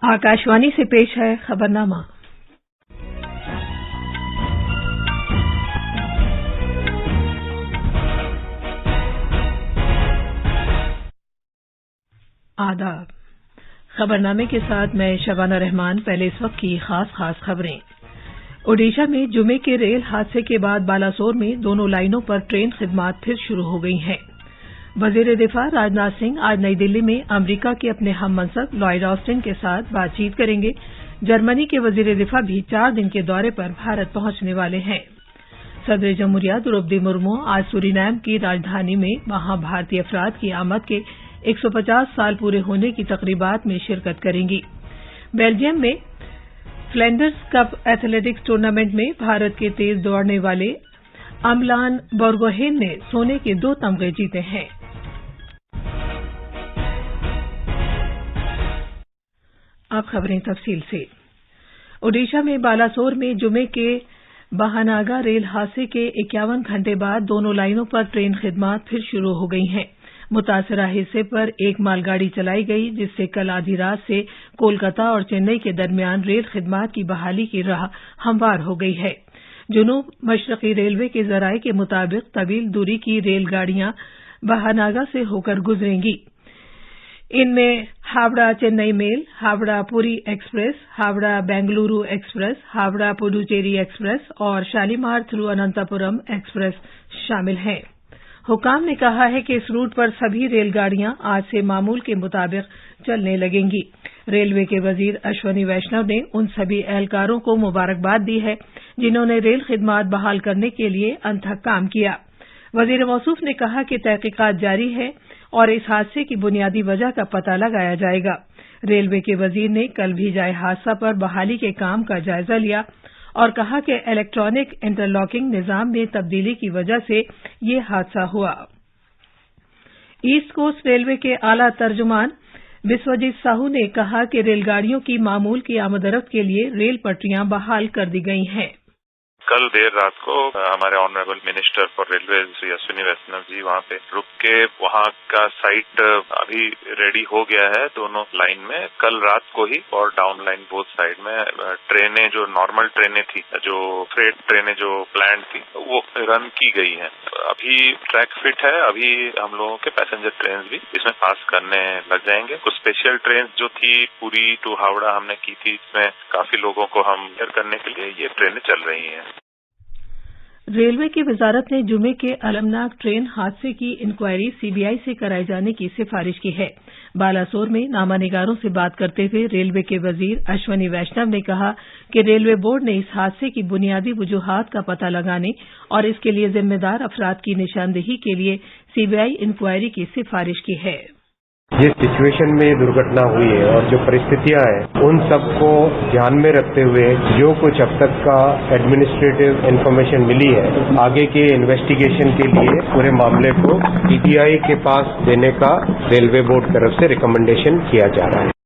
आकाशवाणी से पेश है खबरनामा। आदाब। खबरनामे के साथ मैं शबाना रहमान। पहले इस वक्त की खास खबरें। ओडिशा में जुमे के रेल हादसे के बाद बालासोर में दोनों लाइनों पर ट्रेन खिदमात फिर शुरू हो गई हैं। वजीर दिफा राजनाथ सिंह आज नई दिल्ली में अमरीका के अपने हम मनसब लॉयड ऑस्टिन के साथ बातचीत करेंगे। जर्मनी के वजीर दिफा भी 4 दिन के दौरे पर भारत पहुंचने वाले हैं। सदर जमहूरिया द्रौपदी मुर्मू आज सूरीनाम की राजधानी में वहां भारतीय अफराद की आमद के 150 साल पूरे होने की तकरीबात में शिरकत करेंगी। बेल्जियम में फ्लैंडर्स कप एथलेटिक्स टूर्नामेंट में भारत के तेज दौड़ने वाले अमलान बोर्गोहेन ने सोने के 2 तमगे जीते हैं। अब खबरें तफसील से। ओडिशा में बालासोर में जुमे के बहानागा रेल हादसे के 51 घंटे बाद दोनों लाइनों पर ट्रेन खिदमात फिर शुरू हो गई हैं। मुतासरा हिस्से पर एक मालगाड़ी चलाई गई, जिससे कल आधी रात से कोलकाता और चेन्नई के दरमियान रेल खिदमात की बहाली की राह हमवार हो गई है। जुनूब मशरकी रेलवे के जराये के मुताबिक तवील दूरी की रेलगाड़ियां बहानागा से होकर गुजरेंगी। इनमें Howrah Chennai mail, Howrah Puri express, Howrah Bengaluru express, Howrah Puducherry express और शालीमार थ्रू अनंतपुरम एक्सप्रेस शामिल हैं। हुकाम ने कहा है कि इस रूट पर सभी रेलगाड़ियां आज से मामूल के मुताबिक चलने लगेंगी। रेलवे के वजीर अश्वनी वैष्णव ने उन सभी एहलकारों को मुबारकबाद दी है जिन्होंने रेल खिदमात बहाल करने के लिए अनथक काम किया। वजीर मौसूफ ने कहा कि तहकीकात जारी है और इस हादसे की बुनियादी वजह का पता लगाया जाएगा। रेलवे के वजीर ने कल भी जाए हादसा पर बहाली के काम का जायजा लिया और कहा कि इलेक्ट्रॉनिक इंटरलॉकिंग निजाम में तब्दीली की वजह से ये हादसा हुआ। ईस्ट कोस्ट रेलवे के आला तर्जुमान बिस्वजीत साहू ने कहा कि रेलगाड़ियों की मामूल की आमदरफ्त के लिए रेल पटरियां बहाल कर दी गई हैं। कल देर रात को हमारे honourable minister for railway Shri Ashwini Vaishnaw ji वहां पे रुक के वहां का साइट अभी रेडी हो गया है दोनों लाइन में। कल रात को ही और डाउन लाइन बोथ साइड में ट्रेनें जो नॉर्मल ट्रेनें थी, जो फ्रेट ट्रेनें जो प्लान थी, वो रन की गई हैं। अभी ट्रैक फिट है। अभी हम लोगों के पैसेंजर ट्रेन भी इसमें पास करने लग जाएंगे। कुछ स्पेशल ट्रेन जो थी पुरी टू हावड़ा हमने की थी, इसमें काफी लोगों को हम हेयर करने के लिए ये ट्रेनें चल रही हैं। रेलवे की वजारत ने जुमे के अलमनाक ट्रेन हादसे की इंक्वायरी सीबीआई से कराए जाने की सिफारिश की है। बालासोर में नामानिगारों से बात करते हुए रेलवे के वजीर अश्वनी वैष्णव ने कहा कि रेलवे बोर्ड ने इस हादसे की बुनियादी वजूहात का पता लगाने और इसके लिए जिम्मेदार अफराद की निशानदेही के लिए सीबीआई इंक्वायरी की सिफारिश की है। जिस सिचुएशन में दुर्घटना हुई है और जो परिस्थितियां हैं, उन सबको ध्यान में रखते हुए जो कुछ अब तक का एडमिनिस्ट्रेटिव इन्फॉर्मेशन मिली है, आगे के इन्वेस्टिगेशन के लिए पूरे मामले को सीबीआई के पास देने का रेलवे बोर्ड तरफ से रिकमेंडेशन किया जा रहा है।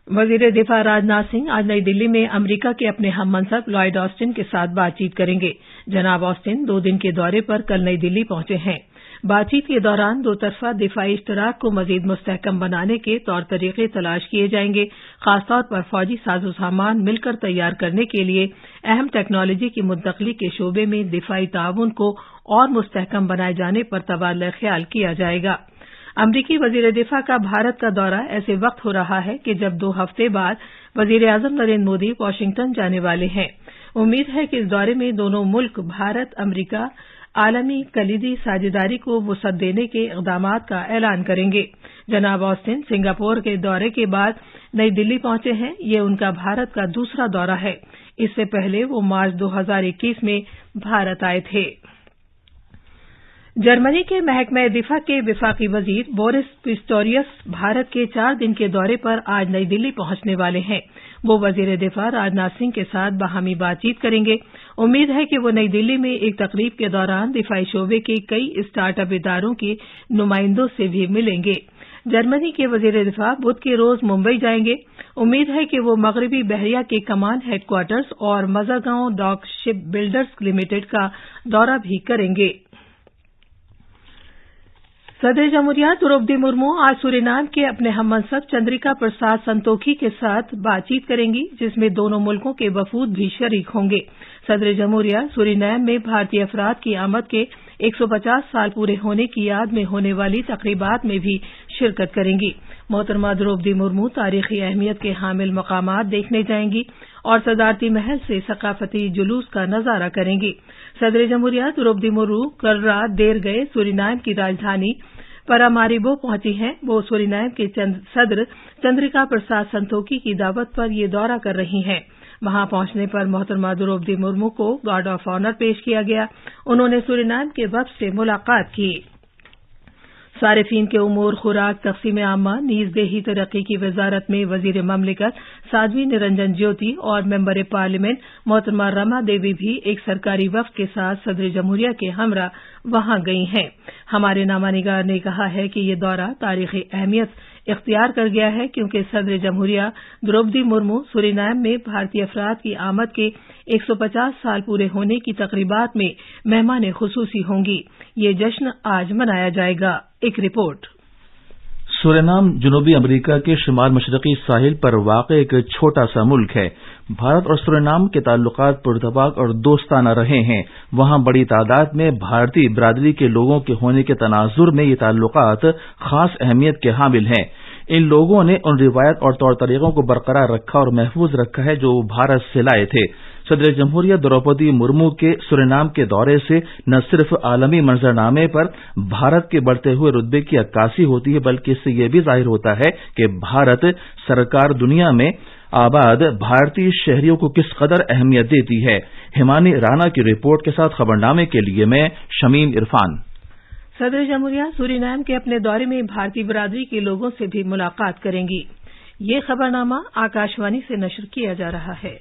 वजीर दिफा राजनाथ सिंह आज नई दिल्ली में अमरीका के अपने हम मनसब लॉयड ऑस्टिन के साथ बातचीत करेंगे। जनाब ऑस्टिन 2 दिन के दौरे पर कल नई दिल्ली पहुंचे हैं। बातचीत के दौरान दोतरफा दिफाई इश्तराक को मजीद मुस्तहकम बनाने के तौर तरीके तलाश किए जाएंगे। खासतौर पर फौजी साजो सामान मिलकर तैयार करने के लिए अहम टेक्नोलॉजी की मुंतकली के शोबे में दिफाई ताउन को और मुस्तहकम बनाए जाने पर तबादला ख्याल किया जाएगा। अमरीकी वजीर दिफा का भारत का दौरा ऐसे वक्त हो रहा है कि जब 2 हफ्ते बाद वजीर आजम नरेंद्र मोदी वाशिंगटन जाने वाले हैं। उम्मीद है कि इस दौरे में दोनों मुल्क भारत अमरीका आलमी कलीदी साझेदारी को वुसअत देने के इक़दामात का ऐलान करेंगे। जनाब ऑस्टिन सिंगापुर के दौरे के बाद नई दिल्ली पहुंचे हैं। ये उनका भारत का दूसरा दौरा है। इससे पहले वो मार्च 2021 में भारत आए थे। जर्मनी के महकमा दिफा के विफाकी वजीर बोरिस पिस्टोरियस भारत के 4 दिन के दौरे पर आज नई दिल्ली पहुंचने वाले हैं। वो वजीर दिफा राजनाथ सिंह के साथ बाहमी बातचीत करेंगे। उम्मीद है कि वो नई दिल्ली में एक तकरीब के दौरान दिफाई शोबे के कई स्टार्टअप इदारों के नुमाइंदों से भी मिलेंगे। जर्मनी के वजीर दिफा बुध के रोज मुंबई जाएंगे। उम्मीद है कि वो मगरबी बहरिया के कमान हेडक्वार्टर्स और मजागांव डॉक शिप बिल्डर्स लिमिटेड का दौरा भी करेंगे। सदर जमहूरिया द्रौपदी मुर्मू आज सूरीनाम के अपने हममनसब चंद्रिका प्रसाद संतोखी के साथ बातचीत करेंगी, जिसमें दोनों मुल्कों के वफूद भी शरीक होंगे। सदर जमहूरिया सूरीनाम में भारतीय अफराद की आमद के 150 साल पूरे होने की याद में होने वाली तकरीबात में भी शिरकत करेंगी। मोहतरमा द्रौपदी मुर्मू तारीखी अहमियत के हामिल मकामात देखने जाएंगी और सदारती महल से सकाफती जुलूस का नजारा करेंगी। सदर जमहूरिया द्रौपदी मुर्मू कल रात देर गए सूरीनाम की राजधानी पारामारिबो पहुंची हैं। वो सूरीनाम के सदर चंद्रिका प्रसाद संतोखी की दावत पर ये दौरा कर रही हैं। वहां पहुंचने पर मोहतरमा द्रौपदी मुर्मू को गार्ड ऑफ ऑनर पेश किया गया। उन्होंने सूरीनाम के वफ्द से मुलाकात की। सारिफीन के उमूर, खुराक, तक़सीम आमा, नीज़ देही तरक्की की वजारत में वजीर ममलिकत साध्वी निरंजन ज्योति और मेंबर पार्लियामेंट मोहतरमा रमा देवी भी एक सरकारी वफ्द के साथ सदर जमहूरिया के हमरा वहां गई हैं। हमारे नामानिगार ने कहा है कि ये दौरा तारीखी अहमियत इख्तियार कर गया है, क्योंकि सदर जमहूरिया द्रौपदी मुर्मू सूरीनाम में भारतीय अफराद की आमद के 150 साल पूरे होने की तकरीबात में मेहमान खुसूसी होंगी। ये जश्न आज मनाया जाएगा। एक रिपोर्ट। सूरीनाम जनूबी अमेरिका के शुमाल मशरकी साहिल पर वाक़े एक छोटा सा मुल्क है। भारत और सूरीनाम के ताल्लुकात पुरतपाक और दोस्ताना रहे हैं। वहां बड़ी तादाद में भारतीय बिरादरी के लोगों के होने के तनाजुर में ये ताल्लुकात खास अहमियत के हामिल हैं। इन लोगों ने उन रिवायत और तौर तरीकों को बरकरार रखा और महफूज रखा है जो भारत से लाए थे। सदर जमहूरिया द्रौपदी मुर्मू के सूरीनाम के दौरे से न सिर्फ आलमी मंजरनामे पर भारत के बढ़ते हुए रुतबे की अक्कासी होती है, बल्कि इससे यह भी जाहिर होता है कि भारत सरकार दुनिया में आबाद भारतीय शहरियों को किस कदर अहमियत देती है। हिमानी राना की रिपोर्ट के साथ खबरनामे के लिए मैं शमीम इरफान। सदर जमहूरिया सूरीनाम के अपने दौरे में भारतीय बिरादरी के लोगों से भी मुलाकात करेंगी। ये खबरनामा आकाशवाणी से नशर किया जा रहा है।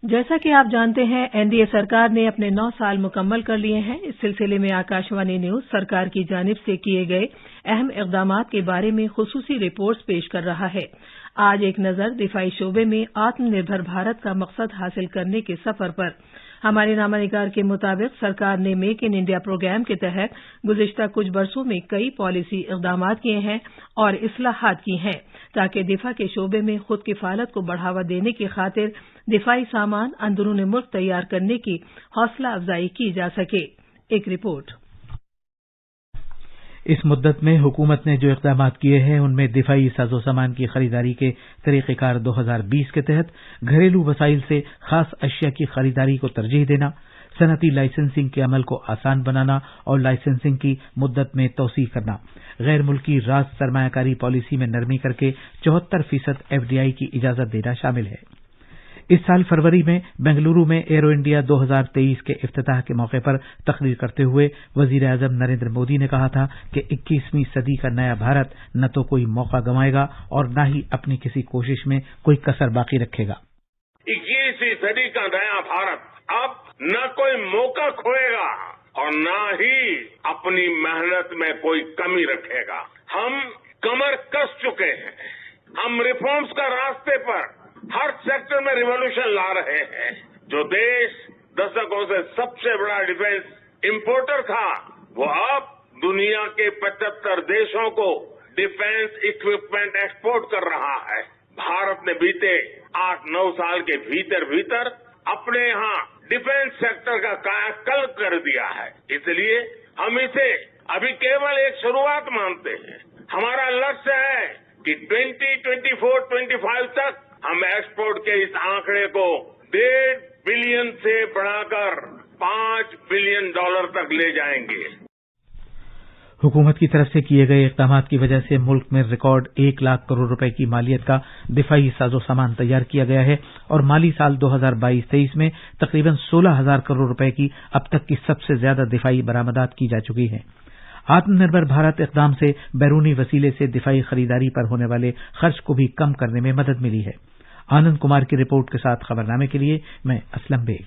जैसा कि आप जानते हैं, एनडीए सरकार ने अपने 9 साल मुकम्मल कर लिए हैं। इस सिलसिले में आकाशवाणी न्यूज सरकार की जानिब से किए गए अहम इक़दामात के बारे में खुसूसी रिपोर्ट्स पेश कर रहा है। आज एक नज़र दिफाई शोबे में आत्मनिर्भर भारत का मकसद हासिल करने के सफर पर। हमारे नामानिगार के मुताबिक सरकार ने मेक इन इंडिया प्रोग्राम के तहत गुज़िश्ता कुछ बरसों में कई पॉलिसी इक़दामात किए हैं और इस्लाहात की हैं, ताकि दिफा के शोबे में खुद किफालत को बढ़ावा देने की खातिर दिफाई सामान अंदरूनी मुल्क तैयार करने की हौसला अफजाई की जा सके। एक रिपोर्ट। इस मुद्दत में हुकूमत ने जो इक़दामात किए हैं उनमें दिफाई साजो सामान की खरीदारी के तरीक़ेकार 2020 के तहत घरेलू वसाइल से खास अशिया की खरीदारी को तरजीह देना, सनती लाइसेंसिंग के अमल को आसान बनाना और लाइसेंसिंग की मुद्दत में तौसी करना, गैर मुल्की राज सरमायाकारी पॉलिसी में नरमी करके 74% FDI की इजाजत देना शामिल है। इस साल फरवरी में बेंगलुरु में एरो इंडिया 2023 के इफ्तिताह के मौके पर तकरीर करते हुए वजीर आजम नरेंद्र मोदी ने कहा था कि 21वीं सदी का नया भारत न तो कोई मौका गंवाएगा और न ही अपनी किसी कोशिश में कोई कसर बाकी रखेगा। 21वीं सदी का नया भारत अब न कोई मौका खोएगा और न ही अपनी मेहनत में कोई कमी रखेगा। हम कमर कस चुके हैं। हम रिफॉर्म्स का रास्ते पर हर सेक्टर में रिवॉल्यूशन ला रहे हैं। जो देश दशकों से सबसे बड़ा डिफेंस इंपोर्टर था, वो अब दुनिया के 75 देशों को डिफेंस इक्विपमेंट एक्सपोर्ट कर रहा है। भारत ने बीते 8-9 साल के भीतर अपने यहाँ डिफेंस सेक्टर का कायाकल्प कर दिया है। इसलिए हम इसे अभी केवल एक शुरुआत मानते हैं। हमारा लक्ष्य है कि 2024-25 तक हम एक्सपोर्ट के इस आंकड़े को $1.5 बिलियन से बढ़ाकर $5 बिलियन तक ले जाएंगे। हुकूमत की तरफ से किए गए इक़दामात की वजह से मुल्क में रिकॉर्ड 1 लाख करोड़ रुपए की मालियत का दिफाई साजो सामान तैयार किया गया है और माली साल 2022-23 में तकरीबन 16,000 करोड़ रुपए की अब तक की सबसे ज्यादा दिफाई बरामदात की जा चुकी हैं। आत्मनिर्भर भारत इक़दाम से बैरूनी वसीले से दिफाई खरीदारी पर होने वाले खर्च को भी कम करने में मदद मिली है। आनंद कुमार की रिपोर्ट के साथ खबरनामे के लिए मैं असलम बेग।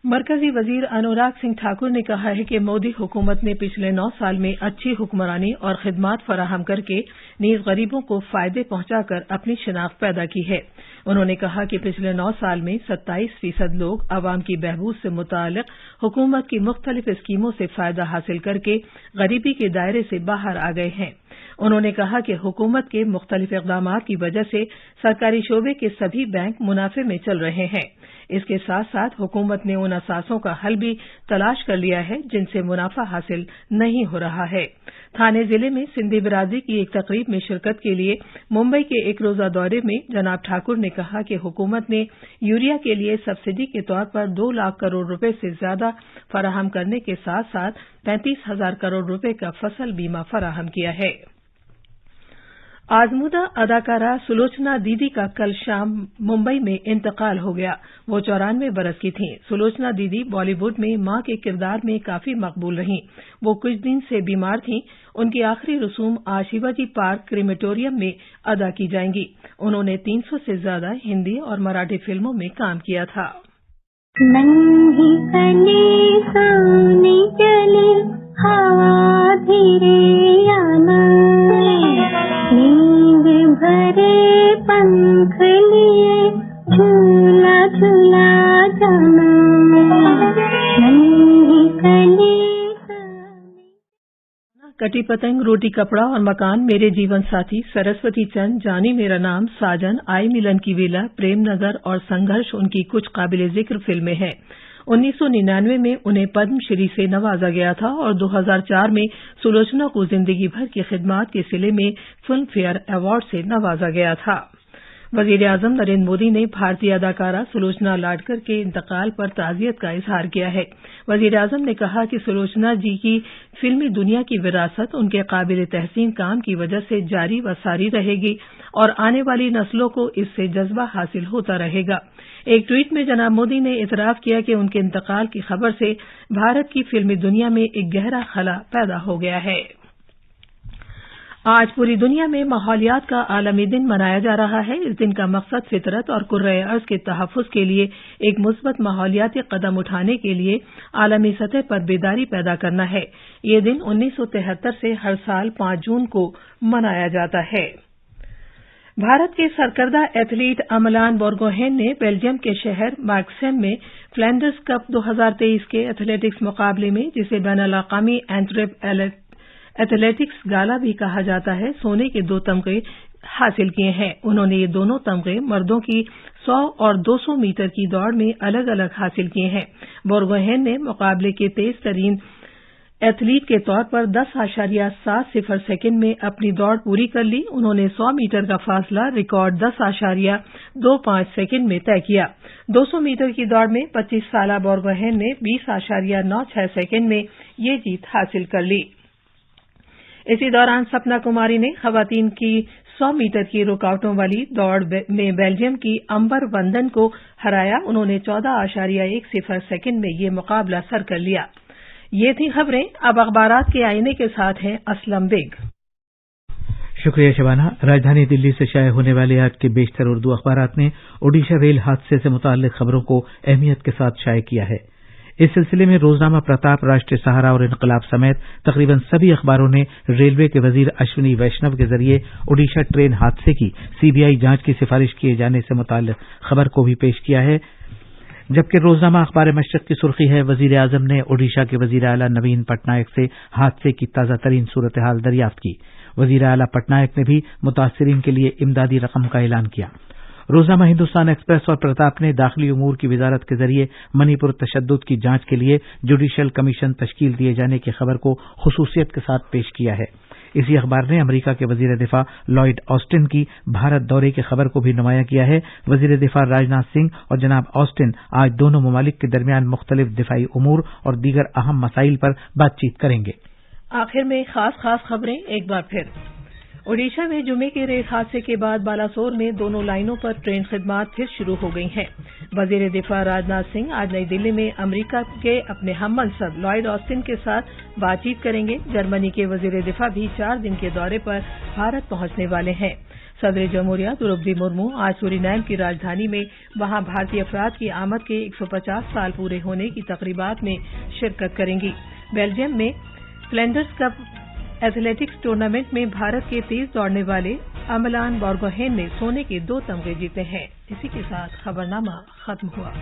मरकजी वजीर अनुराग सिंह ठाकुर ने कहा है कि मोदी हुकूमत ने पिछले 9 साल में अच्छी हुक्मरानी और खिदमात फराहम करके नीज गरीबों को फायदे पहुंचाकर अपनी शिनाख्त पैदा की है। उन्होंने कहा कि पिछले 9 साल में 27% लोग अवाम की बहबूद से मुताल्लिक हुकूमत की मुख्तलिफ स्कीमों से फायदा हासिल करके गरीबी के दायरे से बाहर आ गए हैं। उन्होंने कहा कि हुकूमत के मुख्तलिफ इक़दामात की वजह से सरकारी शोबे के सभी बैंक मुनाफे में चल रहे हैं। इसके साथ साथ हुकूमत ने उन असासों का हल भी तलाश कर लिया है जिनसे मुनाफा हासिल नहीं हो रहा है। थाने जिले में सिंधी बिरादरी की एक तकरीब में शिरकत के लिए मुंबई के एक रोजा दौरे में जनाब ठाकुर ने कहा कि हुकूमत ने यूरिया के लिए सब्सिडी के तौर पर 2 लाख करोड़ रुपए से ज्यादा फराहम करने के साथ साथ 35,000 करोड़ रुपए का फसल बीमा फराहम किया है। आजमूदा अदाकारा सुलोचना दीदी का कल शाम मुंबई में इंतकाल हो गया। वो 94 बरस की थीं। सुलोचना दीदी बॉलीवुड में मां के किरदार में काफी मकबूल रहीं। वो कुछ दिन से बीमार थीं। उनकी आखिरी रसूम आज शिवाजी पार्क क्रीमेटोरियम में अदा की जाएंगी। उन्होंने 300 से ज्यादा हिंदी और मराठी फिल्मों में काम किया था। नन्ही कली सोनी चली हवा धीरे आना, नींद भरे पंख लिए झूला झूला जाना, नन्ही कली कटी पतंग, रोटी कपड़ा और मकान, मेरे जीवन साथी, सरस्वती चंद, जानी मेरा नाम, साजन, आई मिलन की वेला, प्रेम नगर और संघर्ष उनकी कुछ काबिल जिक्र फिल्में हैं। 1999 में उन्हें पद्मश्री से नवाजा गया था और 2004 में सुलोचना को जिंदगी भर की खिदमात के सिले में फिल्म फेयर अवार्ड से नवाजा गया था। वजीर आजम नरेंद्र मोदी ने भारतीय अदाकारा सुलोचना लाडकर के इंतकाल पर ताजियत का इजहार किया है। वजीर आजम ने कहा कि सुलोचना जी की फिल्मी दुनिया की विरासत उनके काबिल तहसीन काम की वजह से जारी व सारी रहेगी और आने वाली नस्लों को इससे जज्बा हासिल होता रहेगा। एक ट्वीट में जनाब मोदी ने इतराफ किया कि उनके इंतकाल की खबर से भारत की फिल्मी दुनिया में एक गहरा खला पैदा हो गया है। आज पूरी दुनिया में माहौलियात का आलमी दिन मनाया जा रहा है। इस दिन का मकसद फितरत और कुर्रे अर्ज के तहफ़्फ़ुज़ के लिए एक मुस्बत माहौलियाती कदम उठाने के लिए आलमी सतह पर बेदारी पैदा करना है। ये दिन 1973 से हर साल 5 जून को मनाया जाता है। भारत के सरकर्दा एथलीट अमलान बोर्गोहेन ने बेल्जियम के शहर मार्क्सेम में फ्लैंडर्स कप 2023 के एथलेटिक्स मुकाबले में, जिसे बैनुल-अक़वामी एंट्रेप एथलेटिक्स गाला भी कहा जाता है, सोने के 2 तमगे हासिल किए हैं। उन्होंने ये दोनों तमगे मर्दों की 100 और 200 मीटर की दौड़ में अलग अलग हासिल किए हैं। बोर्गोहेन ने मुकाबले के तेज तरीन एथलीट के तौर पर 10.70 सेकंड में अपनी दौड़ पूरी कर ली। उन्होंने 100 मीटर का फासला रिकॉर्ड 10.25 सेकंड में तय किया। 200 मीटर की दौड़ में 25 साला बोर्गोहेन ने 20.96 सेकंड में ये जीत हासिल कर ली। इसी दौरान सपना कुमारी ने खवातीन की 100 मीटर की रुकावटों वाली दौड़ में बेल्जियम की अंबर वंदन को हराया। उन्होंने 14.10 सेकंड में ये मुकाबला सर कर लिया। ये थी खबरें। अब अखबारात के आईने के साथ हैं असलम बेग। शुक्रिया शबाना। राजधानी दिल्ली से शाये होने वाले आज के बेशतर उर्दू अखबारात ने ओडिशा रेल हादसे से मुताल्लिक खबरों को अहमियत के साथ शाये किया है। इस सिलसिले में रोजनामा प्रताप, राष्ट्रीय सहारा और इनकलाब समेत तकरीबन सभी अखबारों ने रेलवे के वजीर अश्विनी वैष्णव के जरिए ओडिशा ट्रेन हादसे की सीबीआई जांच की सिफारिश किए जाने से मुताल्लिक खबर को भी पेश किया है। जबकि रोजनामा अखबार मशरक की सुर्खी है, वजीर आजम ने ओडिशा के वजीर आला नवीन पटनायक से हादसे की ताजा तरीन सूरत हाल दरियाफ्त की। वजीर आला पटनायक ने भी मुतासिरीन के लिए इमदादी रकम का ऐलान किया। रोजनामा हिंदुस्तान एक्सप्रेस और प्रताप ने दाखिली उमूर की वजारत के जरिए मणिपुर तशद्दुद की जांच के लिए जुडिशल कमीशन तश्कील दिए जाने की खबर को खुसूसियत के साथ पेश किया है। इसी अखबार ने अमेरिका के वजीर दिफा लॉयड ऑस्टिन की भारत दौरे की खबर को भी नुमाया किया है। वजीर दिफा राजनाथ सिंह और जनाब ऑस्टिन आज दोनों ममालिक के दरमियान मुख्तलिफ दिफाई उमूर और दीगर अहम मसाइल पर बातचीत करेंगे। आखिर में खास खबरें एक बार फिर। ओडिशा में जुमे के रेल हादसे के बाद बालासोर में दोनों लाइनों पर ट्रेन खिदमात फिर शुरू हो गई हैं। वजीर दिफा राजनाथ सिंह आज नई दिल्ली में अमेरिका के अपने हममनसब लॉयड ऑस्टिन के साथ बातचीत करेंगे। जर्मनी के वजीर दिफा भी 4 दिन के दौरे पर भारत पहुंचने वाले हैं। صدر جمہوریہ द्रौपदी मुर्मू आज सूरीनाम की राजधानी में वहां भारतीय अफराद की आमद के 150 साल पूरे होने की तकरीबात में शिरकत करेंगी। बेल्जियम में फ्लैंडर्स कप एथलेटिक्स टूर्नामेंट में भारत के तेज दौड़ने वाले अमलान बोर्गोहेन ने सोने के 2 तमगे जीते हैं। इसी के साथ खबरनामा खत्म हुआ।